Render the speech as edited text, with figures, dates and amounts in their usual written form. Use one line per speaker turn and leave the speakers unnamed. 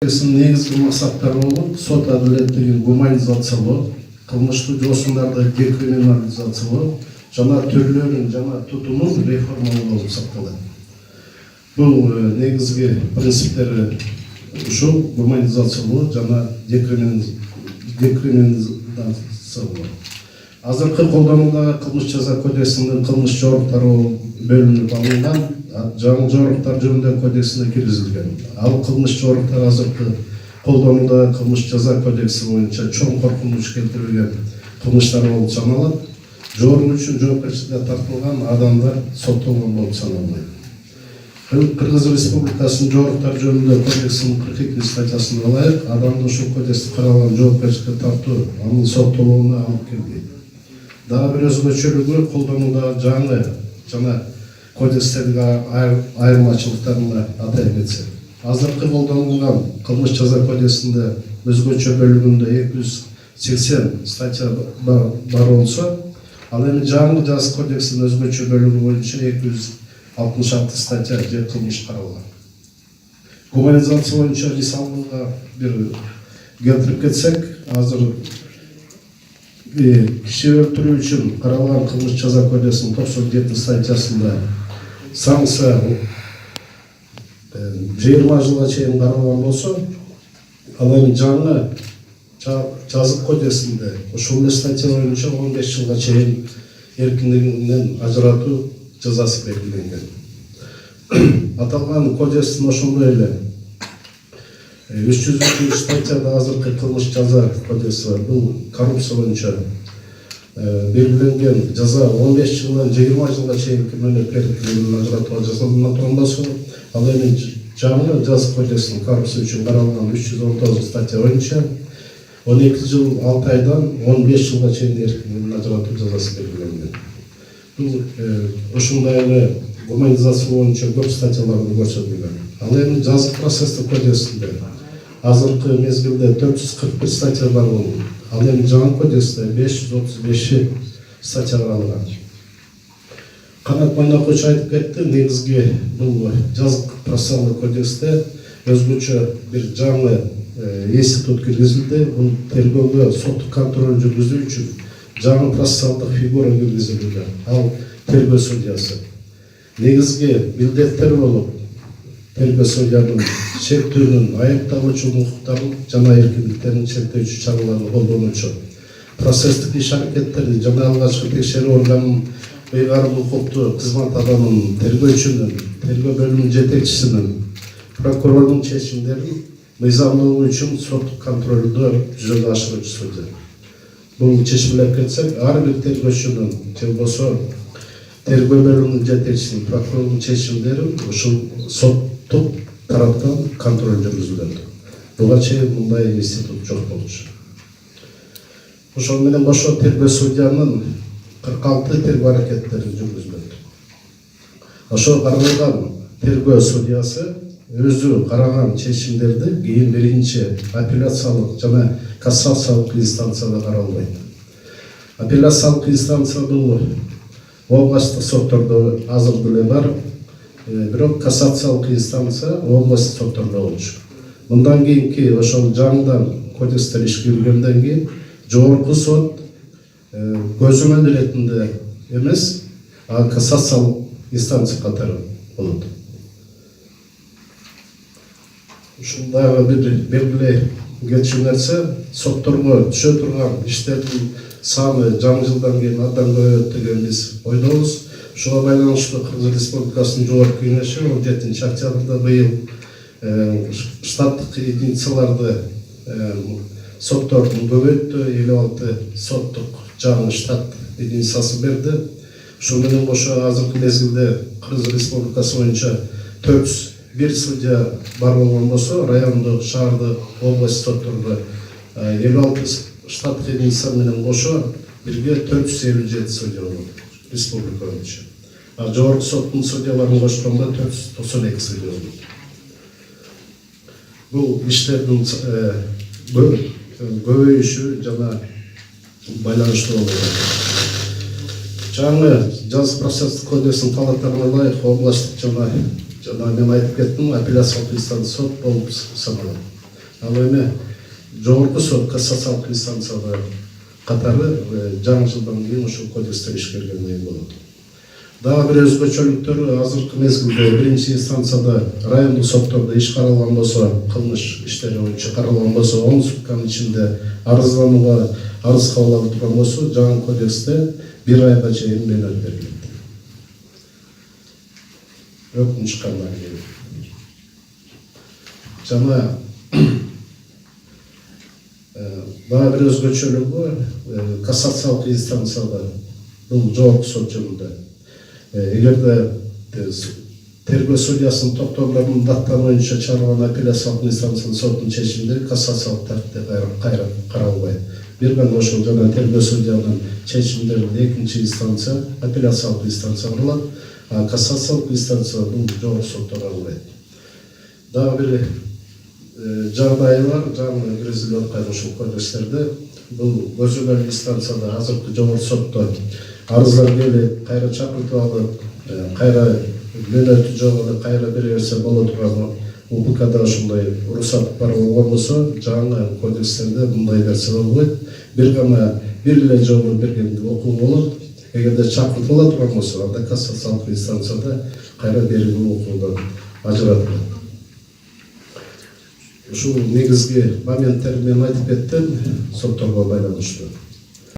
Негізгі мақсаттары болып, сот әділеттігін гуманизациялау, қылмышты жосындарды декриминализациялау, жаңа түрлерін, жаңа тұтымын реформалау болып сақталады. Бұл негізгі принциптері ұшу гуманизациялау, жаңа декриминализациялау. Азырқы қолданудағы қылмыс жаза кодексінің қылмыс жорықтары бөлініп алынған, жаңа жорықтар жөнінде кодексіне кіргізілген. Ал қылмыс жорықтар азырқы қолданудағы қылмыс жаза кодексі бойынша чоң қорқыныш келтірілген қылмыстар болып саналады. Жорық үшін жауапкершілікке тартылған адамдар сотталған болып саналады. Қырғыз Республикасының жорықтар жөнінде кодексінің 42 статьясын алайық, адамды ушул кодексте қаралған жауапкершілікке тарту, анын сотталуына алып келген. Дағы бір өзгөчөлүгү колдонуудағы жаңа кодекстердегі айырмачылыктарына атайып кетсек. Азыркы колдонулган кылмыш жаза кодексинде өзгөчө бөлүгүндө 280 статья бар болсо, ал эми жаңы жаза кодексинин өзгөчө бөлүгү боюнча 266 статья же кылмыш каралган. Гуманизация боюнча мисалга бир келтирип кетсек, азыр киши өлтүрүү үчүн каралган кылмыш жаза кодексинин 97 статьясында санкция 20 жылга чейин каралган болсо, ал эми жаңы жазык кодексинде ушул статья боюнча 15 жылга чейин эркиндигинен ажыратуу жазасы белгиленген. Аталган кодекстин ошондой эле 300 статьяда азыркы кылмыш жаза кодекси бар. Бул коррупция боюнча белгиленген жаза 15 жылдан 20 жылга чейин мөөнөткерлигинен ажыратууга жазаланат болсо, ал эми жаңы жаза кодексинин коррупция үчүн каралган 319 статья боюнча 12 жыл 6 айдан 15 жылга чейин эркиндигинен ажыратуу жазасы белгиленген. Бул ошондой эле гуманизация боюнча көп статьяларды көрсөтүлгөн. Ал эми жазык процесстик кодексинде азыркы мезгилде 441 статья бар болду. Ал эми жаңы кодексте 535 статья каралган. Канат Майнакович айтып кетти, негизги бул жазык процессуалдык кодексте өзгөчө бир жаңы институт киргизилди. Бул тергөөгө соттук контроль жүргүзүү үчүн жаңы процессуалдык фигура киргизилди. Ал тергөө судьясы. Негизги милдеттер болуп, тергөө судьянын шектүүнүн, айыпталуучунун укуктарын жана эркиндиктерин чектөөчү чараларды колдонуучу, процесстик иш аракеттерди жана алгачкы текшерүү органынын ыйгарым укуктуу кызмат адамынын, тергөөчүнүн, тергөө бөлүмүнүн жетекчисинин, прокурордун чечимдерин мыйзамдуулугу үчүн соттук контролду жүзөгө ашыруучу судья. Бул чечимдерге кетсек, ар бир тергөөчүнүн же болбосо тергөө бөлүмүнүн жетекчисинин, прокурордун чечимдерин ушул соттук тараптан контроль жүргүзүлөт. Буга чейин мындай институт жок болчу. Ошол менен кошо тергөө судьянын 46 тергөө аракеттери жүргүзүлөт. Ошо каралган тергөө судьясы өзү караган чечимдерди кийин биринчи апелляциялык жана кассациялык инстанцияда каралбайт. Апелляциялык инстанция бул областтык соттордо азыр деле бар, бирок кассациялык инстанция областтык соттордо болчу. Мындан кийинки ошол жаңыдан кодекстер ишке киргенден кийин жогорку сот көзөмөл иретинде эмес, кассациялык инстанция катары болот. Ушундагы бир белгилей кетчү нерсе, сотторго түшө турган иштердин саны жаңы жылдан кийин абдан көбөйөт деген биз ойдобуз. Ушуга байланыштуу Кыргыз Республикасынын жогорку кеңеши 17 октябрда быйыл штаттык единицаларды соттордун көбөйттү, 56 соттук жаңы штат единицасы берди. Ушул менен кошо азыркы мезгилде Кыргыз Республикасы боюнча 401 судья бар болгон болсо, райондук, шаардык, область соттордо 56 штаттык единица менен кошо бирге 457 судья болот республика боюнча. А жогорку соттун судьяларын кошкондо 492 судья болот. Бул иштердин көбөйүшү жана байланыштуу болот. Жаңы жазык процесстик кодекстин талаптарына ылайык областтык жана мен айтып кеттим, апелляциялык инстанция сот болуп саналат. Ал эми жогорку сот кассациялык инстанцияда катары жаңы жылдан кийин ушул кодекстер ишкергенден болот. Дагы бир өзгөчөлүктөрү азыркы мезгилде биринчи инстанцияда райондук соттордо иш каралган болсо, кылмыш иштери боюнча каралган болсо, 10 сутканын ичинде арызданууга арыз кабыл алып турган болсо, жаңы кодексте 1 айга чейин мөөнөт берилет. Өкүм чыккандан кийин. Жана дагы бир өзгөчөлүгү кассациялык инстанцияда бул жогорку сот жөнүндө эгерде тергөө судьясынын токтомдорунун даттары боюнча чыгарылган апелляциялык инстанциянын соттун чечимдери кассациялык тартипте кайра каралбайт. Бир гана ошол жана тергөө судьянын чечимдерин экинчи инстанция, апелляциялык инстанция кылат, а кассациялык инстанция бул жогорку соттор кылат. Дагы бир жагдайы бар, жаңы киргизилип аткан ушул кодекстерде бул көзөмөл инстанцияда азыркы жогорку сотто арыздар келип, кайра чакыртып алып, кайра мөөнөтү жок эле кайра бере берсе боло турган УКМКда ушундай уруксат бар болгон болсо, жаңы кодекстерде мындай нерсе болбойт. Бир гана бир эле жолу берген окуу болот. Эгерде чакыртыла турган болсо, анда кассациялык инстанцияда кайра берилген окуудан ажыратылат. Ушул негизги моменттер мен айтып кеттим сотторго байланыштуу.